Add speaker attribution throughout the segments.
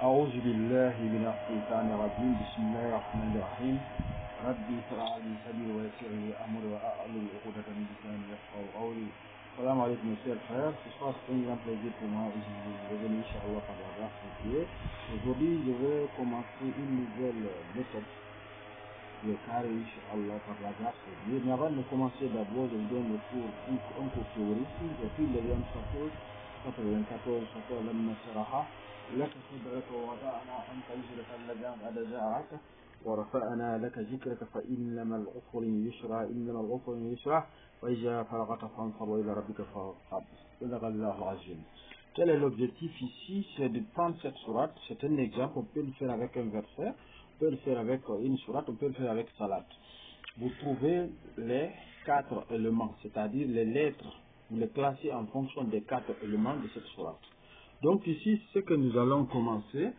Speaker 1: أعوذ بالله من الشيطان الرجيم. بسم الله الرحمن الرحيم. ربي اشرح لي صدري ويسر لي أمري وأحلل عقدة من لساني يفقهوا قولي. Salam alaikum mes chers frères, ce soir c'est un grand plaisir pour moi et je vais revenir Inch'Allah par la grâce de Dieu. Aujourd'hui je vais commencer une nouvelle méthode de carré Inch'Allah par la grâce de Dieu. Mais avant de commencer d'abord je vous donne le cours un cours théorique et puis le lien 94 لما شرحه لك صدرك ووضعنا عنك وزرك الذي أنقض ظهرك ورفعنا لك ذكرك فإنما العسر يسرا إنما العسر يسرا وإذا فرغت فانصب وإلى ربك فارغب صدق الله العظيم. Quel est l'objectif ici? C'est de prendre cette sourate, c'est un exemple, on peut le faire avec un verset, on peut le faire avec une sourate, on peut le faire avec salat. Vous trouvez les 4 éléments, c'est-à-dire les lettres, vous les placez en fonction des 4 éléments de cette sourate. Donc ici, ce que nous allons commencer,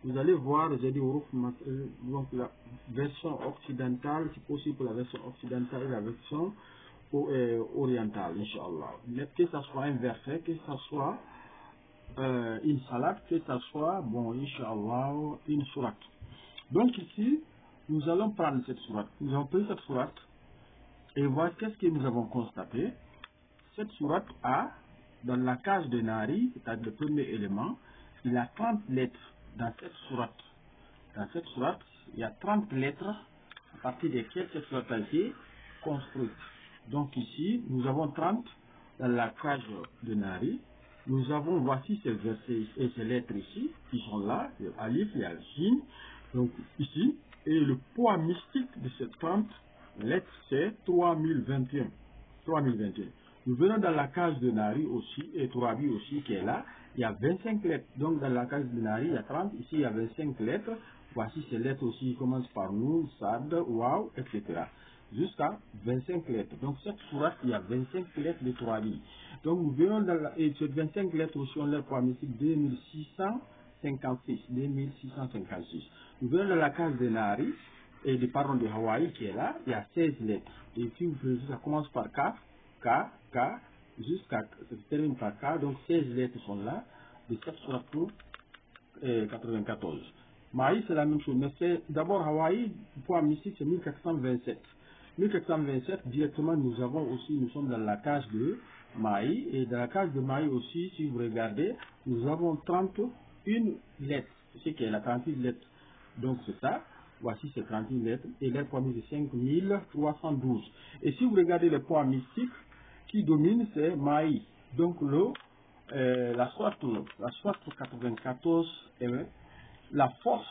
Speaker 1: vous allez voir, j'ai dit donc la version occidentale, c'est possible pour la version occidentale et la version orientale, Inch'Allah. Que ce soit un verset, que ce soit une salade, que ce soit, bon, Inch'Allah, une sourate. Donc ici, nous allons prendre cette sourate. Nous allons prendre cette sourate et voir qu'est-ce que nous avons constaté. Cette sourate a, dans la case de Nari, c'est-à-dire le premier élément, il y a 30 lettres dans cette sourate. Dans cette sourate, il y a 30 lettres à partir desquelles cette sourate a été construite. Donc ici, nous avons 30 dans la case de Nari. Nous avons, voici ces versets et ces lettres ici, qui sont là, le Alif, il y a le Shin. Donc ici, et le poids mystique de ces 30 lettres, c'est 3021. 3021. Nous venons dans la case de Nari aussi, et Tourabi aussi qui est là, il y a 25 lettres. Donc dans la case de Nari, il y a 30, ici il y a 25 lettres. Voici ces lettres aussi, qui commencent par Noun, Sad, Waw, etc. Jusqu'à 25 lettres. Donc cette sourate, il y a 25 lettres de Tourabi. Donc nous venons dans la, et ces 25 lettres aussi ont leur poids mystique 2656. 2656. Nous venons dans la case de Nari, et des parents de Hawaï qui est là, il y a 16 lettres. Et puis ça commence par K, jusqu'à, ça se termine par K, donc 16 lettres sont là, de cette sourate 94. Maï, c'est la même chose, mais c'est d'abord Hawaï, poids mystique, c'est 1427. 1427, directement, nous sommes dans la case de Maï, et dans la case de Maï aussi, si vous regardez, nous avons 31 lettres, c'est ce qui est la 38 lettres. Donc c'est ça. Voici ces 38 lettres et les poids mystiques c'est 5312. Et si vous regardez les poids mystiques qui dominent, c'est Maï. Donc la sourate 94, la force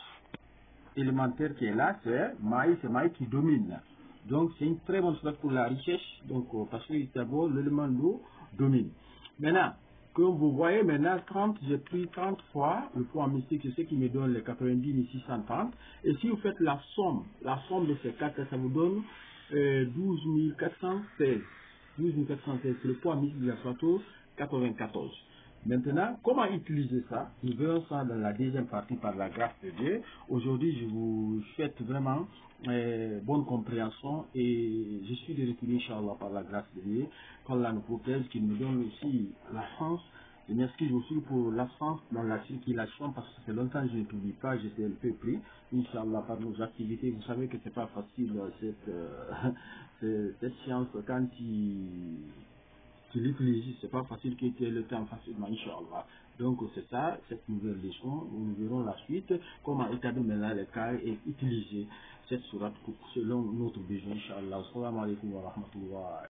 Speaker 1: élémentaire qui est là, c'est Maï qui domine. Donc c'est une très bonne sourate pour la richesse, donc parce que d'abord l'élément d'eau domine. Maintenant, comme vous voyez maintenant, 30, j'ai pris 30 fois le poids mystique, c'est ce qui me donne les 90 630. Et si vous faites la somme de ces 4, ça vous donne 12 416. 12 416, c'est le poids mystique de la sourate 94. Maintenant, comment utiliser ça? Nous verrons ça dans la deuxième partie par la grâce de Dieu. Aujourd'hui, je vous souhaite vraiment bonne compréhension et je suis de retour, Inch'Allah, par la grâce de Dieu. Qu'Allah nous protège, qu'il nous donne aussi la chance. Je m'excuse aussi pour l'absence dans la circulation parce que ça fait longtemps que je ne publie pas, j'étais un peu pris, Inch'Allah, par nos activités. Vous savez que c'est pas facile cette science quand tu l'utilises, c'est pas facile que tu aies le temps facilement, Inch'Allah. Donc c'est ça, cette nouvelle leçon, nous verrons la suite, comment établir maintenant les cas et utiliser cette sourate selon notre besoin, Inch'Allah. Assalamu alaikum wa rahmatullah.